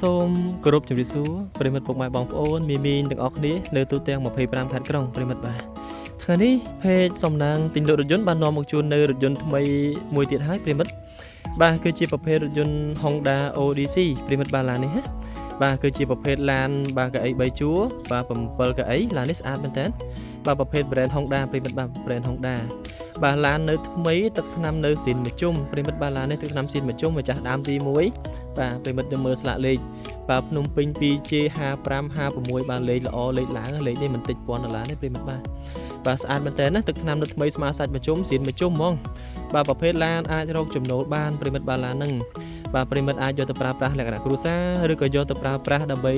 សូមគោរពជំរាបសួរប្រិមិត្តពុកម៉ែបងប្អូនមីងទាំងអស់គ្នានៅទូទាំង25ខេត្តក្រុងប្រិមិត្តបាទថ្ងៃនេះเพจសំណាងទិញលក់រថយន្តបាននាំមកជូននៅរថយន្តថ្មីមួយទៀតហើយប្រិមិត្តបាទគឺជាប្រភេទរថយន្ត Honda ODC ប្រិមិត្តបាទឡាននេះណាបាទគឺជាប្រភេទឡានបាទកៅអី3ជួរបាទ7កៅអីឡាននេះស្អាតមែនតើបាទប្រភេទ brand Honda ប្រិមិត្តបាទ brand Honda បាទឡាននៅថ្មីទឹកថ្នាំនៅស៊ីនមជុំប្រិមិត្តបាទឡាននេះទឹកថ្នាំស៊ីនមជុំម្ចាស់ដើមទី1បាទប្រិមិត្តមើលស្លាកលេខបាទភ្នំពេញ 2J5556 បាទលេខល្អលេខឡើងលេខនេះមិនតិច$1000ទេប្រិមិត្តបាទស្អាតមែនតើណាទឹកថ្នាំនៅថ្មីស្មើសាច់មជុំស៊ីនមជុំហ្មងបាទប្រភេទឡានអាចរកចំណូលបានប្រិមិត្តបាទឡានហ្នឹងបាទប្រិមិត្តអាចយកទៅប្រើប្រាស់លក្ខណៈគ្រួសារឬក៏យកទៅប្រើប្រាស់ដើម្បី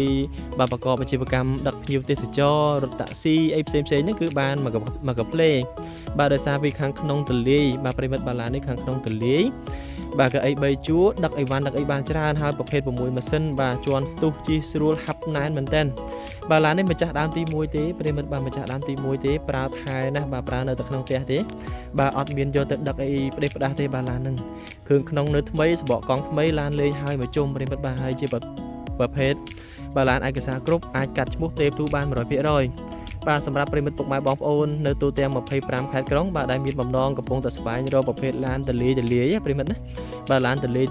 បាទប្រកបអាជីវកម្មដឹកភ្ញៀវទេសចររថតាក់ស៊ីអីផ្សេងៗហ្នឹងគឺបានមកកាផ្លេបាទដោយសារពីខាងក្នុងទលាយបាទប្រិមិត្តបាទឡាននេះខាងក្នុងទលាយបាទកៅអី3ជួរដឹកអីវ៉ាន់ដឹកអីបានច្រើនហើយប្រភេទ6ម៉ាស៊ីនបាទជាន់ស្ទុះជិះស្រួលហាប់ណែនមែនតើបាទឡាននេះម្ចាស់ដើមទី1ទេប្រិមិត្តបាទម្ចាស់ដើមទី1ទេប្រើថែណាបាទប្រើនៅក្នុងផ្ទះទេបាទអត់មានយកទៅដឹកអីផ្ដេសផ្ដាស់ទេបាទឡានហ្នឹងគ្រឿងក្នុងនៅថ្មីសបកកង់ថ្មីឡានលេងហើយមកជុំប្រិមិត្តបាទហើយជាប្រភេទបាទឡានឯកសារគ្រប់អាចកាត់ឈ្មោះទេទូបាន 100% បាទសម្រាប់ប្រិមិត្តពុកម៉ែបងប្អូននៅទូទាំង25ខេត្តក្រុងបាទដែលមានបំណងកំពុងតែស្វែងរកប្រភេទឡានទលាយប្រិមិត្តណាបាទឡានទលាយ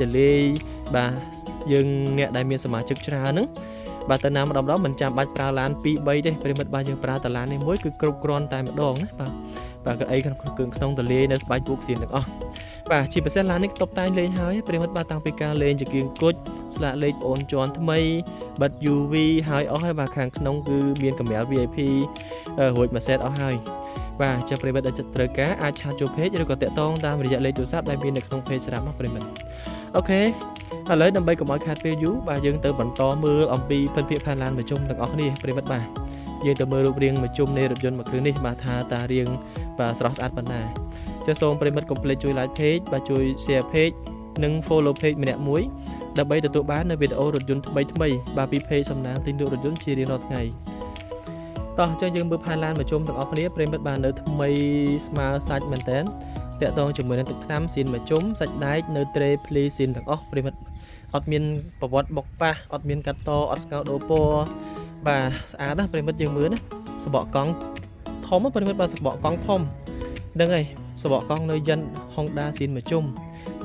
បាទយើងអ្នកដែលមានសមាជិកច្រើនហ្នឹងបាទទៅណាម្ដងមិនចាំបាច់ប្រើឡាន 2-3 ទេប្រិមិត្តបាទយើងប្រើតែឡាននេះមួយគឺគ្រប់គ្រាន់តែម្ដងណាបាទកៅអីក្នុងទលាយនៅស្បែកពុកសៀនទាំងអស់បាទជាពិសេសឡាននេះតុបតែងលេងហើយប្រិមិត្តបាទតាំងពីការលេងជាគៀងគុជស្លាកលេខប្អូនជាន់ថ្មីបិទ UV ហើយអស់ហើយបាទខាងក្នុងគឺមានកម្រាល VIP រួចមួយសេតអស់ហើយបាទចាំប្រិមិត្តដែលចិត្តត្រូវការអាចឆាតចូល page ឬក៏តាក់ទងតាមរយៈលេខទូរស័ព្ទដែលមាននៅក្នុង page ស្រាប់មកប្រិមិត្តអូខេឥឡូវដើម្បីកុំឲ្យខាតពេលយូរបាទយើងទៅបន្តមើលអំពីភិនភាគផែនឡានមជ្ឈុំទាំងអស់គ្នាប្រិមិត្តបាទយើងទៅមើលរូបរាងមជ្ឈុំនៃរថយន្តមួយគ្រឿងនេះបាទថាតារាងបាទស្រស់ស្អាតប៉ុណ្ណាចាសសូមប្រិមិត្តកុំភ្លេចជួយ like page បាទជួយ share page និង follow page ម្នាក់មួយដើម្បីទទួលបាននូវវីដេអូរថយន្តថ្មីបាទពី page សំណាងទិញលក់រថយន្តជារៀងរាល់ថ្ងៃតោះអញ្ចឹងយើងមើលផែនឡានមជ្ឈុំទាំងអស់គ្នាប្រិមិត្តបាទនៅថ្មីស្មើសាច់មែនតើតាក់ទងជាមួយនឹងទឹកថ្នាំស៊ីនមជ្ឈុំសាច់ដែកនៅត្រេភ្លីស៊ីនទាំងអស់ប្រិមិត្តអត់មានប្រវត្តិបុកប៉ះអត់មានកាត់តអត់ស្កោដូពណ៌បាទស្អាតណាស់ប្រិមិត្តយើងមើលណាសបកកង់ធំប្រិមិត្តបាទសបកកង់ធំហ្នឹងហើយសបកកង់នៅយិន Honda ស៊ីនមជ្ឈុំ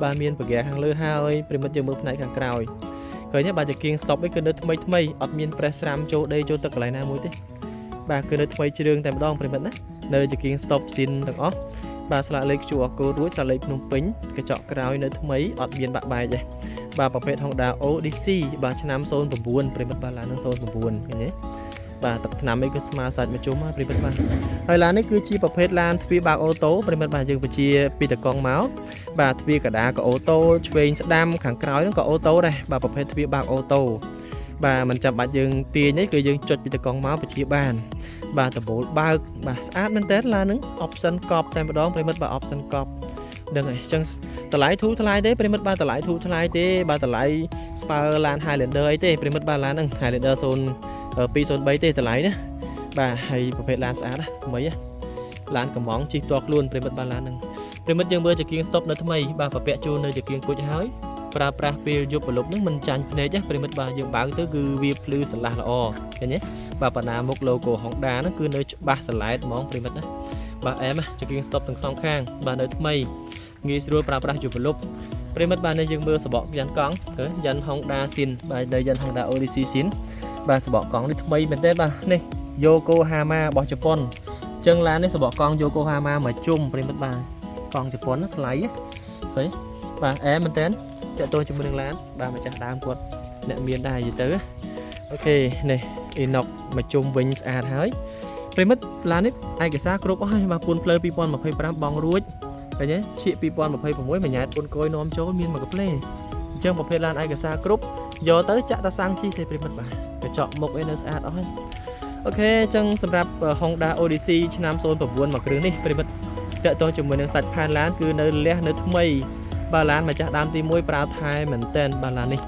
បាទមានប្រកាសខាងលើហើយប្រិមិត្តយើងមើលផ្នែកខាងក្រោយឃើញទេបាទជាគៀង stop ឯគឺនៅថ្មីអត់មាន press ស្រាមចូលដេកចូលទឹកកន្លែងណាមួយទេបាទគឺនៅថ្មីជ្រឿងតែម្ដងប្រិមិត្តណានៅជាគៀង stop ស៊ីនទាំងអស់បាទស្លាកលេខ QR code រួចស្លាកលេខភ្នំពេញកញ្ចក់ក្រោយនៅថ្មីអត់មានបាក់បែកទេបាទប្រភេទ Honda ODC បាទឆ្នាំ09ប្រិមិត្តបាទឡាននឹង09ឃើញទេបាទទឹកថ្នាំនេះគឺស្មើសាច់មជ្ឈុំប្រិមិត្តបាទហើយឡាននេះគឺជាប្រភេទឡានទ្វារបើកអូតូប្រិមិត្តបាទយើងបញ្ជាពីតកង់មកបាទទ្វារកដាក៏អូតូឆ្វេងស្ដាំខាងក្រោយហ្នឹងក៏អូតូដែរបាទប្រភេទទ្វារបើកអូតូបាទមិនចាំបាច់យើងទាញទេគឺយើងចុចពីតកង់មកបញ្ជាបានបាទដបូលបើកបាទស្អាតមែនតើឡានហ្នឹង option កប់តែម្ដងប្រិមិត្តបាទ option កប់ដឹងហើយអញ្ចឹងតម្លៃធូរថ្លៃទេប្រិមិត្តបាទតម្លៃធូរថ្លៃទេបាទតម្លៃស្មើឡាន Highlander អីទេប្រិមិត្តបាទឡានហ្នឹង Highlander 203ទេតម្លៃណាបាទហើយប្រភេទឡានស្អាតណាថ្មីឡានកំងជិះផ្ទាល់ខ្លួនប្រិមិត្តបាទឡានហ្នឹងប្រិមិត្តយើងមើលជាគៀង stop នៅថ្មីបាទប្រពាក់ជួលនៅជាគៀងគុជហើយប្រើប្រាស់ពេលយប់ប្រលប់ហ្នឹងមិនចាញ់ភ្នែកទេប្រិមិត្តបាទយើងបើកទៅគឺវាភ្លឺស្រឡះល្អឃើញទេបាទបណ្ណាមុខ logo Honda ហ្នឹងគឺនៅច្បាស់ស្រឡែតហ្មងប្រិមិត្តណាបាទអែមជាគៀង stop ទាំងសងខាងបាទនៅថ្មីងាយស្រួលប្រើប្រាស់យប់ប្រលប់ប្រិមិត្តបាទនេះយើងមើលសបកយ៉ាន់កង់ឃើញយ៉ាន់ Honda Sin បាទនៅយ៉ាន់ Honda ODC Sin បាទសបកកង់នេះថ្មីមែនទេបាទនេះ Yokohama របស់ជប៉ុនអញ្ចឹងឡាននេះសបកកង់ Yokohama មកជុំប្រិមិត្តបាទកង់ជប៉ុនណាថ្លៃឃើញបាទអែមែនទេតាក់ទងជាមួយនឹងឡានបាទម្ចាស់ដើមគាត់អ្នកមានដែរយីទៅអូខេនេះ Inox មកជុំវិញស្អាតហើយប្រិមិត្តឡាននេះឯកសារគ្រប់អស់ហើយបាទពន្ធផ្លូវ2025បងរួចឃើញទេឈៀក2026មួយញ៉ែតពន្ធគយនាំចូលមានមកកាផ្លេអញ្ចឹងប្រភេទឡានឯកសារគ្រប់យកទៅចាក់តាសាំងជីទេប្រិមិត្តបាទកញ្ចក់មុខអីនៅស្អាតអស់ហើយអូខេអញ្ចឹងសម្រាប់ Honda ODC ឆ្នាំ09មកគ្រឿងនេះប្រិមិត្តតាក់ទងជាមួយនឹងសាច់ផែនឡានគឺនៅលះនៅថ្មីបាទឡានម្ចាស់ដើមទី1ប្រើថែមែនតែនបាទឡាននេះ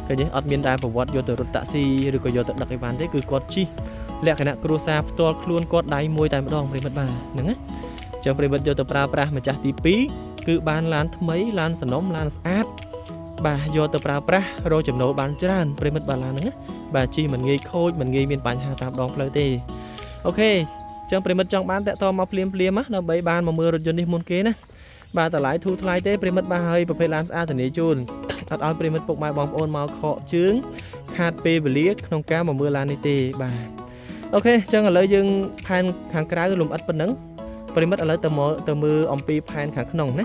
ឃើញទេអត់មានដែរប្រវត្តិយកទៅរត់តាក់ស៊ីឬក៏យកទៅដឹកអីវ៉ាន់ទេគឺគាត់ជិះលក្ខណៈគ្រួសារផ្ទាល់ខ្លួនគាត់ដៃមួយតែម្ដងប្រិមិត្តបាទហ្នឹងណាចឹងប្រិមិត្តយកទៅប្រើប្រាស់ម្ចាស់ទី2គឺបានឡានថ្មីឡានសំណុំឡានស្អាត បាទយកទៅប្រើប្រាស់រកចំណូលបានច្រើនប្រិមិត្តបាទឡានហ្នឹងបាទជីមិនងាយខូចមិនងាយមានបញ្ហាតាមដងផ្លូវទេអូខេចឹងប្រិមិត្តចង់បានតាក់ទងមកភ្លាមណាដើម្បីបានមកមើលរថយន្តនេះមុនគេណាបាទតម្លៃធូរថ្លៃទេប្រិមិត្តបាទហើយប្រភេទឡានស្អាតធានាជូនអត់ឲ្យប្រិមិត្តពុកម៉ែបងប្អូនមកខកជើងខាតពេលវេលាក្នុងការមកមើលឡាននេះទេបាទអូខេចឹងឥឡូវយើងផែនខាងក្រៅលំអិតប៉ុណ្ណឹងប្រិមិត្តឥឡូវទៅមើលអំពីផែនខាងក្នុងណ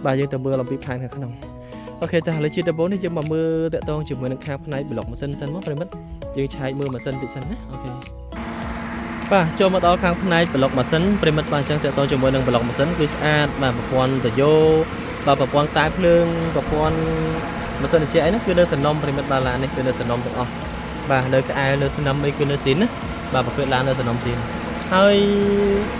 ាបាទយើងទៅមើលអំពីផែនខាងក្នុងអូខេតោះឥឡូវជាដំបូងនេះយើងមកមើលតាក់ទងជាមួយនឹងខាងផ្នែកប្លុកម៉ាស៊ីនសិនមកប្រិមិត្តយើងឆែកមើលម៉ាស៊ីនតិចសិនណាអូខេបាទចូលមកដល់ខាងផ្នែកប្លុកម៉ាស៊ីនប្រិមិត្តបាទអញ្ចឹងតាក់ទងជាមួយនឹងប្លុកម៉ាស៊ីនគឺស្អាតបាទប្រព័ន្ធតាយ៉ូបាទប្រព័ន្ធខ្សែភ្លើងប្រព័ន្ធម៉ាស៊ីនត្រជាក់អីហ្នឹងគឺនៅសំណុំប្រិមិត្តបាទឡាននេះគឺនៅសំណុំទាំងអស់បាទនៅក្អែលនៅស្នឹមអីគឺនៅស៊ីនណាបាទប្រភេទឡាននៅសំណុំស៊ីនហើ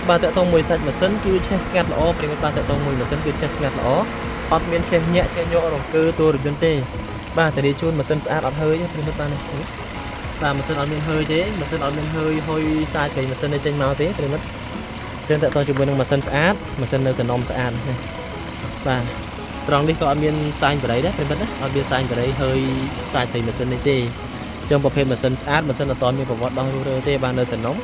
យបាទតាក់ទងមួយសាច់ម៉ាស៊ីនគឺឆេះស្ងាត់ល្អប្រិមិត្តបាទតាក់ទងមួយម៉ាស៊ីនគឺឆេះស្ងាត់ល្អអត់មានឆេះញាក់ចេះញករង្គើតួរថយន្តទេបាទតារីជួនម៉ាស៊ីនស្អាតអត់ហើយប្រិមិត្តបាទនេះបាទម៉ាស៊ីនអត់មានហើយទេម៉ាស៊ីនអត់មានហើយហុយសាច់កៃម៉ាស៊ីននេះចេញមកទេប្រិមិត្តចឹងតាក់ទងជាមួយនឹងម៉ាស៊ីនស្អាតម៉ាស៊ីននៅសំណុំស្អាតនេះបាទត្រង់នេះក៏អត់មានសាញ់បរិយដែរប្រិមិត្តណាអត់មានសាញ់បរិយហើយសាច់កៃម៉ាស៊ីននេះទេចឹងប្រភេទម៉ាស៊ីនស្អាតម៉ាស៊ីនអត់មានប្រវត្តិដោះរើទេបាទនៅសំណុំ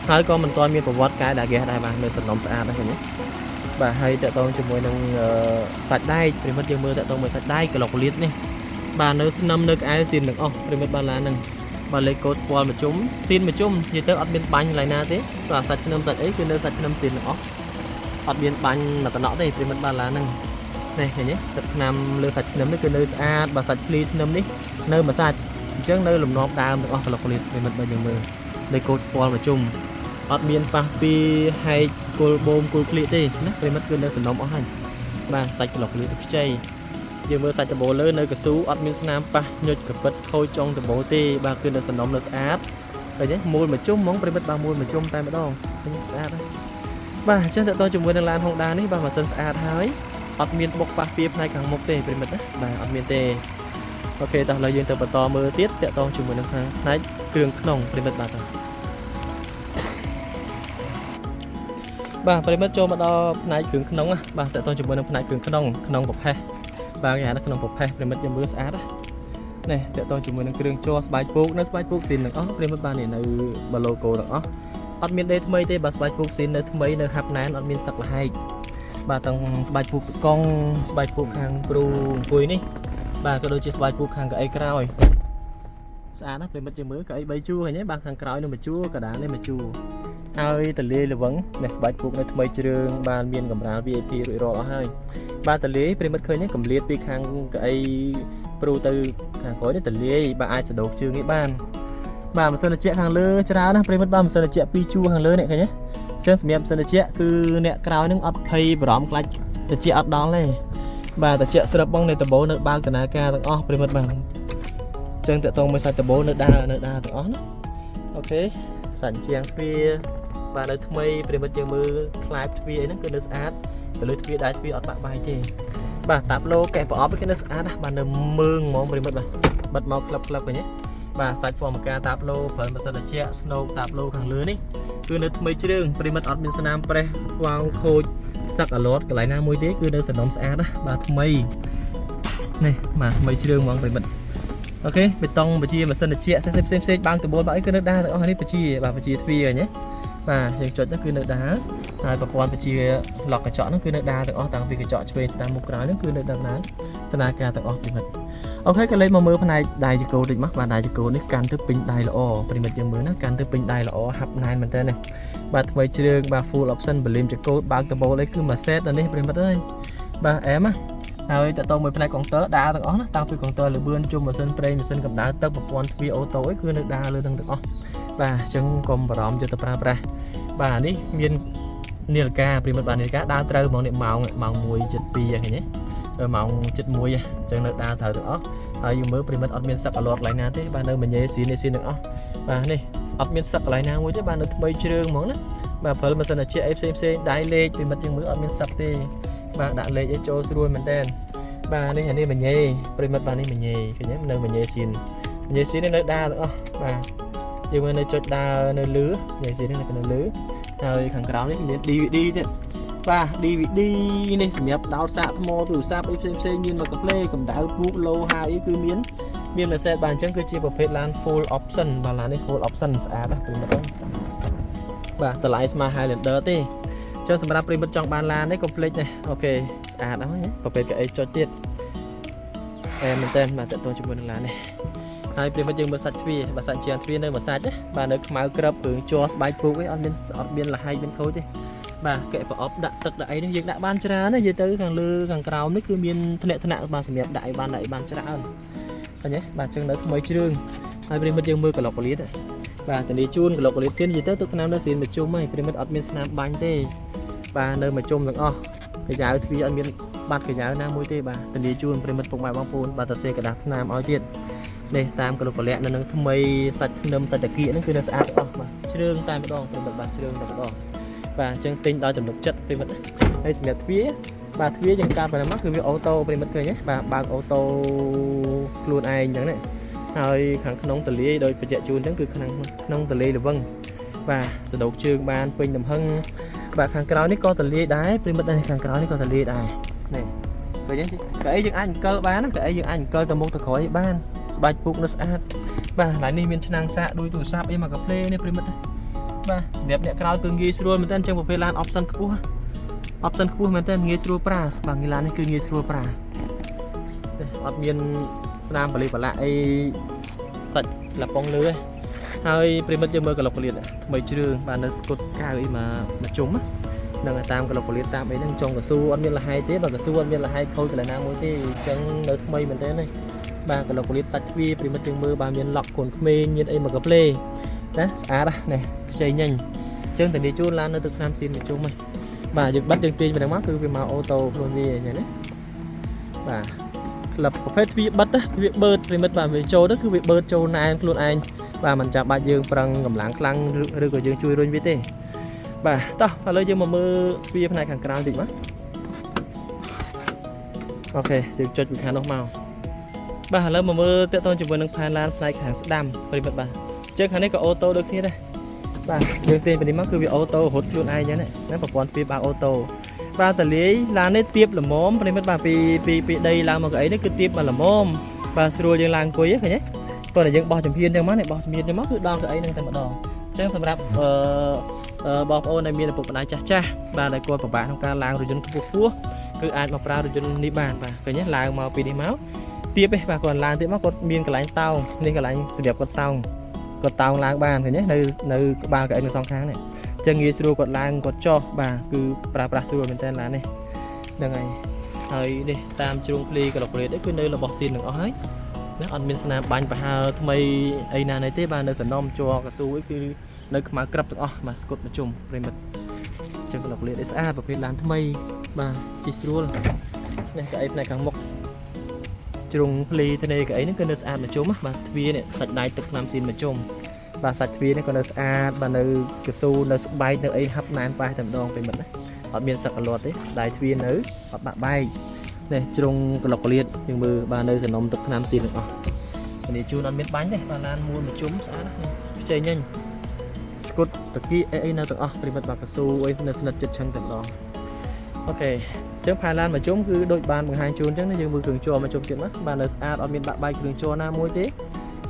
ហើយក៏មិនទាន់មានប្រវត្តិកែដាហ្គាសដែរបាទនៅសំណុំស្អាតដែរឃើញទេបាទហើយតាក់ទងជាមួយនឹងសាច់ដែកប្រិមិត្តយើងមើលតាក់ទងមួយសាច់ដែកក្លុកលៀតនេះបាទនៅស្នឹមនៅក្អែលស៊ីនទាំងអស់ប្រិមិត្តបាទឡានហ្នឹងបាទលេខកូដពណ៌មួយជុំស៊ីនមួយជុំនិយាយទៅអត់មានបាញ់ឡើយណាទេបាទសាច់ខ្នឹមសាច់អីគឺនៅសាច់ខ្នឹមស៊ីនទាំងអស់អត់មានបាញ់មកតំណក់ទេប្រិមិត្តបាទឡានហ្នឹងនេះឃើញទេទឹកថ្នាំលើសាច់ខ្នឹមនេះគឺនៅស្អាតបាទសាច់ភ្លីខ្នឹមនេះនៅមួយសាច់អញ្ចឹងនៅលំនាំដើមទាំងអស់ក្លុកលៀតប្រិមិត្តបាទយើងមើលលេខកូដពណ៌មួយជុំអត់មានប៉ះពីហែកគល់បូមគល់ក្លៀកទេណាប្រិមិត្តគឺនៅសំណុំអស់ហើយបាទសាច់ក្លុកក្លៀកខ្ចីយើងមើលសាច់ដបូលលើនៅកស៊ូអត់មានស្នាមប៉ះញុចកពិតខូចចុងដបូទេបាទគឺនៅសំណុំនៅស្អាតឃើញទេមូលមួយជុំហ្មងប្រិមិត្តបាទមូលមួយជុំតែម្ដងឃើញស្អាតហើយបាទអញ្ចឹងតើតើជាមួយនឹងឡាន Honda នេះបាទម៉ាស៊ីនស្អាតហើយអត់មានបុកប៉ះពីផ្នែកខាងមុខទេប្រិមិត្តណាបាទអត់មានទេអូខេតោះឥឡូវយើងទៅបន្តមើលទៀតតើតើជាមួយនឹងផ្នែកគ្រឿងក្នុងប្រិមិត្តបាទបាទប្រិមិត្តចូលមកដល់ផ្នែកគ្រឿងក្នុងបាទតើតើជាមួយនឹងផ្នែកគ្រឿងក្នុងប្រផេះបាទគេហៅថាក្នុងប្រផេះប្រិមិត្តយើងមើលស្អាតនេះតើតើជាមួយនឹងគ្រឿងជ័រស្បែកពូកនៅស្បែកពូកស៊ីនទាំងអស់ប្រិមិត្តបាទនេះនៅបើ logo ទាំងអស់អត់មានដេថ្មីទេបាទស្បែកពូកស៊ីននៅថ្មីនៅហាប់ណែនអត់មានសឹកលហែកបាទទាំងស្បែកពូកកង់ស្បែកពូកខាងព្រូអង្គុយនេះបាទក៏ដូចជាស្បែកពូកខាងកៅអីក្រោយស្អាតណាស់ប្រិមិត្តយើងមើលកៅអី3ជួរឃើញទេបាទខាងក្រោយនឹងមួយជួរកណ្ដាលនេះមួយជួរហើយតលាយល្វឹងនេះស្បែកពូកនៅថ្មីជ្រឿងបានមានកម្រាល VIP រួចរាល់អស់ហើយបាទតលាយប្រិមិត្តឃើញទេកំលៀតពីខាងកៅអីព្រូទៅខាងក្រោយនេះតលាយបាទអាចសដោកជើងនេះបានបាទម៉ាស៊ីនត្រជាក់ខាងលើច្រើនណាស់ប្រិមិត្តបាទម៉ាស៊ីនត្រជាក់2ជួរខាងលើនេះឃើញទេអញ្ចឹងសម្រាប់ម៉ាស៊ីនត្រជាក់គឺអ្នកក្រោយនឹងអត់ភ័យបារម្ភខ្លាចត្រជាក់អត់ដល់ទេបាទត្រជាក់ស្រាប់បងនៅដបូលនៅបើកដំណើរការទាំងអស់ប្រិមិត្តបាទចឹងតើតងមួយសាច់ដបូលនៅដើរទាំងអស់ណាអូខេសាច់ជាងទ្វារបាទនៅថ្មីប្រិមិត្តយើងមើលខ្លាយទ្វារអីហ្នឹងគឺនៅស្អាតទៅលើទ្វារដែរទ្វារអត់បាក់បាយទេបាទតាប់ឡូកែប្រអប់គឺនៅស្អាតណាបាទនៅមើងហ្មងប្រិមិត្តបាទបិទមកក្លឹបឃើញទេបាទសាច់ហ្វមការតាប់ឡូប្រើម៉ាស៊ីនត្រជាក់ស្នូកតាប់ឡូខាងលើនេះគឺនៅថ្មីជ្រឿងប្រិមិត្តអត់មានស្នាមប្រេះវ៉ាងខូចសឹកអាឡតកន្លែងណាមួយទេគឺនៅសំណុំស្អាតណាបាទថ្មីនេះបាទថ្មីជ្រឿងហ្មងប្រិមិត្តអូខេបេតុងបជាម៉ាស៊ីនត្រជាក់ផ្សេងបើកដបូលបើអីគឺនៅដើរទាំងអស់នេះបជាបាទបជាទ្វារហ្នឹងបាទយើងចុចហ្នឹងគឺនៅដើរហើយប្រព័ន្ធបជាឡុកកញ្ចក់ហ្នឹងគឺនៅដើរទាំងអស់តាំងពីកញ្ចក់ឆ្វេងស្ដាំមុខក្រោយហ្នឹងគឺនៅដើរដំណើរការទាំងអស់ប្រិមិត្តអូខេក៏លេខមកមើលផ្នែកដៃជកូតិចមកបាទដៃជកូនេះកាន់ទៅពេញដៃល្អប្រិមិត្តយើងមើលណាកាន់ទៅពេញដៃល្អហាប់ណែនមែនតើនេះបាទថ្មីជ្រឿងបាទ full option បលីមជកូតបើកដបូលអីគឺមួយសេតនេះប្រិមិត្តអើយបាទអែមណាហើយតើតមួយផ្នែកកុងទ័រដើរទាំងអស់ណាតាំងពីកុងទ័រលឿនជុំម៉ាស៊ីនប្រេងម៉ាស៊ីនកម្ដៅទឹកប្រព័ន្ធទ្វារអូតូអីគឺនៅដើរលើនឹងទាំងអស់បាទអញ្ចឹងកុំបារម្ភយកទៅប្រើប្រាស់បាទនេះមាននាឡិកាប្រិមិត្តបាទនាឡិកាដើរត្រូវហ្មងនេះម៉ោង 1:72 ហ្នឹងឃើញទេម៉ោង 7:01 អញ្ចឹងនៅដើរត្រូវទាំងអស់ហើយយើងមើលប្រិមិត្តអត់មានសឹកអាឡតកន្លែងណាទេបាទនៅមញ៉េស៊ីនទាំងអស់បាទនេះអត់មានសឹកកន្លែងណាមួយទេបាទនៅថ្មីជ្រឿងហ្មងណាបាទព្រិលម៉ាស៊ីនត្រជាក់អីផ្សេងដៃលេខប្រិមិត្តយើងមើលអត់មានសឹកទេបាទដាក់លេខឲ្យចូលស្រួលមែនតើបាទនេះអានេះមញ៉េប្រិមិត្តបាទនេះមញ៉េឃើញទេនៅមញ៉េស៊ីននេះនៅដើរទាំងអស់បាទយើងមើលនៅចុចដើរនៅលើមញ៉េស៊ីននេះនៅលើហើយខាងក្រោមនេះមាន DVD ទៀត បាទ DVD នេះសម្រាប់ដោតសាកថ្មទូរស័ព្ទអីផ្សេងមានមកកាផ្លេកម្ដៅពូកលោហាអីគឺមានមួយសេតបាទអញ្ចឹងគឺជាប្រភេទឡាន full option បាទឡាននេះ full option ស្អាតណាប្រិមិត្តបាទតម្លៃស្មើ Highlander ទេអញ្ចឹងសម្រាប់ប្រិមិត្តចង់បានឡាននេះកុំភ្លេចណាអូខេស្អាតហើយប្រភេទកៅអីចុចទៀតមែនតើបាទតើតើជាមួយនឹងឡាននេះហើយប្រិមិត្តយើងមើលសាច់ទ្វារបាទសាច់ជាងទ្វារនៅមួយសាច់ណាបាទនៅខ្មៅក្របគ្រឿងជ័រស្បែកពូកអីអត់មានលហើយមានខូចទេបាទកែប្រអប់ដាក់ទឹកដាក់អីនេះយើងដាក់បានច្រើនណានិយាយទៅខាងលើខាងក្រោមនេះគឺមានថ្នាក់បាទសម្រាប់ដាក់ឲ្យបានច្រើនឃើញទេបាទអញ្ចឹងនៅថ្មីជ្រឿងហើយប្រិមិត្តយើងមើលក្លុកកលៀតបាទធានាជូនក្លុកកលៀតសៀននិយាយទៅទុកថ្នាំនៅសៀនមួយជុំហើយប្រិមិត្តអត់មានស្នាមបាញ់ទេបាទនៅមួយជុំទាំងអស់កាយៅទ្វារអត់មានបាត់កាយៅណាមួយទេបាទធានាជូនប្រិមិត្តពុកម៉ែបងប្អូនបាទទៅសេកដាស់ថ្នាំឲ្យទៀតនេះតាមក្លុកកលៀតនៅនឹងថ្មីសាច់ធ្នឹមសាច់តាគៀកហ្នឹងគឺនៅស្អាតអស់បាទជ្រឿងតែម្ដងប្រិមិត្តបាទជ្រឿងតែម្ដងបាទអញ្ចឹងទិញដោយទំនុកចិត្តប្រិមិត្តហើយសម្រាប់ទ្វារបាទទ្វារយើងកាត់ប៉ុណ្ណឹងមកគឺវាអូតូប្រិមិត្តឃើញទេបាទបើកអូតូខ្លួនឯងអញ្ចឹងណាហើយខាងក្នុងតលាយដោយបញ្ជាក់ជូនអញ្ចឹងគឺក្នុងតលាយល្វឹងបាទសដោកជើងបានពេញទំហឹងបាទខាងក្រោយនេះក៏តលាយដែរប្រិមិត្តខាងក្រោយនេះក៏តលាយដែរនេះឃើញទេកៅអីយើងអាចអង្គិលបានណាកៅអីយើងអាចអង្គិលទៅមុខទៅក្រោយបានស្បែកពុកនៅស្អាតបាទឡើយនេះមានឆ្នាំងសាកដូចទូរស័ព្ទអីមកកាផ្លេនេះប្រិមិត្តបាទសម្រាប់អ្នកក្រោយគឺងាយស្រួលមែនតើអញ្ចឹងប្រភេទឡាន option ខ្ពស់មែនតើងាយស្រួលប្រើបាទឡាននេះគឺងាយស្រួលប្រើអត់មានស្នាមបលិបលាក់អីសាច់លាប៉ុងលើទេហើយប្រិមិត្តយើងមើលក្លុកកលៀតថ្មីជ្រឿងបាទនៅស្គុតកៅអីមកជុំហ្នឹងតាមក្លុកកលៀតតាមអីហ្នឹងចុងកស៊ូអត់មានលហើយទេបាទកស៊ូអត់មានលហើយខូចកន្លែងណាមួយទេអញ្ចឹងនៅថ្មីមែនតើនេះបាទក្លុកកលៀតសាច់ទ្វារប្រិមិត្តយើងមើលបាទមានឡុកកូនក្មេងមានអីមកកាផ្លេណាស្អាតណាខ្ចីញញអញ្ចឹងតានីជូនឡាននៅទឹកឆ្នាំសៀនមកជុំហ្នឹងបាទយើងបិទយើងទាញប៉ុណ្ណឹងមកគឺវាមកអូតូខ្លួនវាអញ្ចឹងណាបាទក្លឹបប្រភេទទ្វារបិទវាបឺតប្រិមិត្តបាទវាចូលទៅគឺវាបឺតចូលណែនខ្លួនឯងបាទមិនចាំបាច់យើងប្រឹងកម្លាំងខ្លាំងឬក៏យើងជួយរុញវាទេបាទតោះឥឡូវយើងមកមើលទ្វារផ្នែកខាងក្រៅបន្តិចមកអូខេយើងចុចពីខាងនោះមកបាទឥឡូវមកមើលតកតងជាមួយនឹងផែនឡានផ្នែកខាងស្ដាំប្រិមិត្តបាទអញ្ចឹងខាងនេះក៏អូតូដូចគ្នាដែរបាទយើងទាញពីនេះមកគឺវាអូតូរត់ខ្លួនឯងចឹងណាប្រព័ន្ធទ្វារបើកអូតូបាទតលាយឡាននេះទៀបល្មមប្រិមិត្តបាទពីដីឡើងមកកៅអីនេះគឺទៀបមកល្មមបាទស្រួលយើងឡើងអង្គុយឃើញទេគាត់តែយើងបោះចំហៀនចឹងមកនេះបោះចំហៀនចឹងមកគឺដល់កៅអីនឹងតែម្ដងអញ្ចឹងសម្រាប់បងប្អូនដែលមានឪពុកម្ដាយចាស់បាទដែលគាត់ពិបាកក្នុងការឡើងរថយន្តខ្ពស់គឺអាចមកប្រើរថយន្តនេះបានបាទឃើញទេឡើងមកពីនេះមកទៀបទេបាទគាត់ឡើងទៀតមកគាត់មានកន្លែងតោងនេះកន្លែងសម្រាប់គាត់តោងឡើងបានឃើញទេនៅក្បាលកៅអីនៅសងខាងនេះអញ្ចឹងងាយស្រួលគាត់ឡើងគាត់ចុះបាទគឺប្រើប្រាស់ស្រួលមែនតើឡាននេះហ្នឹងហើយនេះតាមជ្រុងភ្លីក្លុកកលៀតគឺនៅរបស់ស៊ីនទាំងអស់ហើយណាអត់មានស្នាមបាញ់ប្រហើថ្មីអីណានេះទេបាទនៅសំណុំជ័រកស៊ូអីគឺនៅខ្មៅក្របទាំងអស់បាទស្គុតប្រជុំប្រិមិត្តអញ្ចឹងក្លុកកលៀតស្អាតប្រភេទឡានថ្មីបាទជិះស្រួលនេះកៅអីផ្នែកខាងមុខជ្រុងភ្លីធ្នេកៅអីនេះគឺនៅស្អាតមកជុំបាទទ្វារនេះសាច់ដៃទឹកថ្នាំស៊ីនមកជុំបាទសាច់ទ្វារនេះក៏នៅស្អាតបាទនៅកស៊ូនៅស្បែកនៅអីហាប់ណែនប៉ែតែម្ដងប្រិមិត្តណាអត់មានសឹកកលាត់ទេដៃទ្វារនៅអត់បាក់បែកនេះជ្រុងក្លុកកលៀតយើងមើលបាទនៅសំណុំទឹកថ្នាំស៊ីនទាំងអស់នេះជូនអត់មានបាញ់ទេបាទឡានមួយមកជុំស្អាតណាស់ខ្ចីញញស្គុតតាគីអីនៅទាំងអស់ប្រិមិត្តបាទកស៊ូអីនៅស្និតចិត្តឆឹងតែម្ដងអូខេអញ្ចឹងផែនឡានមកជុំគឺដូចបានបង្ហាញជូនអញ្ចឹងណាយើងមើលគ្រឿងជ័រមកជុំទៀតណាបាទនៅស្អាតអត់មានបាក់បែកគ្រឿងជ័រណាមួយទេ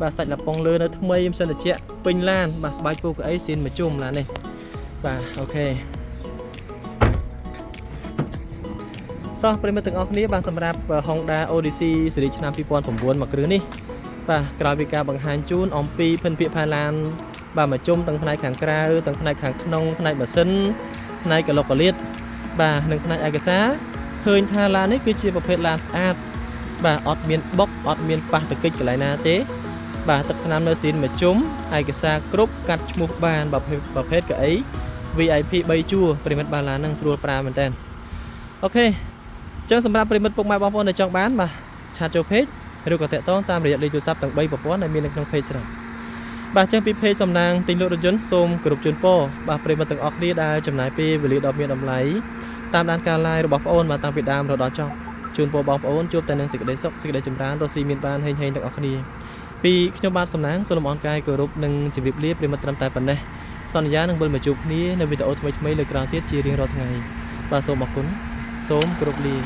បាទសាច់លាប៉ុងលើនៅថ្មីមិនសិនតិចពេញឡានបាទស្បែកពូកអីស៊ីនមកជុំឡាននេះបាទអូខេតោះប្រិមិត្តទាំងអស់គ្នាបាទសម្រាប់ Honda Odyssey ស៊េរីឆ្នាំ2009មកគ្រឿងនេះបាទក្រោយពីការបង្ហាញជូនអំពីភិនភាគផែនឡានបាទមកជុំទាំងផ្នែកខាងក្រៅទាំងផ្នែកខាងក្នុងផ្នែកម៉ាស៊ីនផ្នែកក្លុកកលៀតបាទនិងផ្នែកឯកសារឃើញថាឡាននេះគឺជាប្រភេទឡានស្អាតបាទអត់មានបុកអត់មានប៉ះទង្គិចកន្លែងណាទេបាទទឹកថ្នាំនៅស៊ីនមកជុំឯកសារគ្រប់កាត់ឈ្មោះបានប្រភេទកៅអី VIP 3ជួរប្រិមិត្តបាទឡានហ្នឹងស្រួលប្រើមែនតើអូខេអញ្ចឹងសម្រាប់ប្រិមិត្តពុកម៉ែបងប្អូនដែលចង់បានបាទឆាតចូល page ឬក៏តាក់ទងតាមរយៈលេខទូរស័ព្ទទាំង3ប្រព័ន្ធដែលមាននៅក្នុង page ស្រាប់បាទអញ្ចឹងពី page សំណាងទិញលក់រថយន្តសូមគោរពជូនពរបាទប្រិមិត្តទាំងអស់គ្នាដែលចំណាយពេលវេលាដ៏មានតម្លៃតាមដានការ live របស់បងប្អូនបាទតាំងពីដើមរហូតដល់ចប់ជូនពរបងប្អូនជួបតែនឹងសេចក្តីសុខសេចក្តីចម្រើនរស់ស៊ីមានបានហេងៗទាំងអស់គ្នាពីខ្ញុំបាទសំណាងសូមលំអរកាយគោរពនិងជម្រាបលាប្រិមិត្តត្រឹមតែប៉ុណ្ណេះសន្យានឹងវិលមកជួបគ្នានៅវីដេអូថ្មីៗលើក្រោយទៀតជារៀងរាល់ថ្ងៃ បាទសូមអរគុណសូមគោរពលា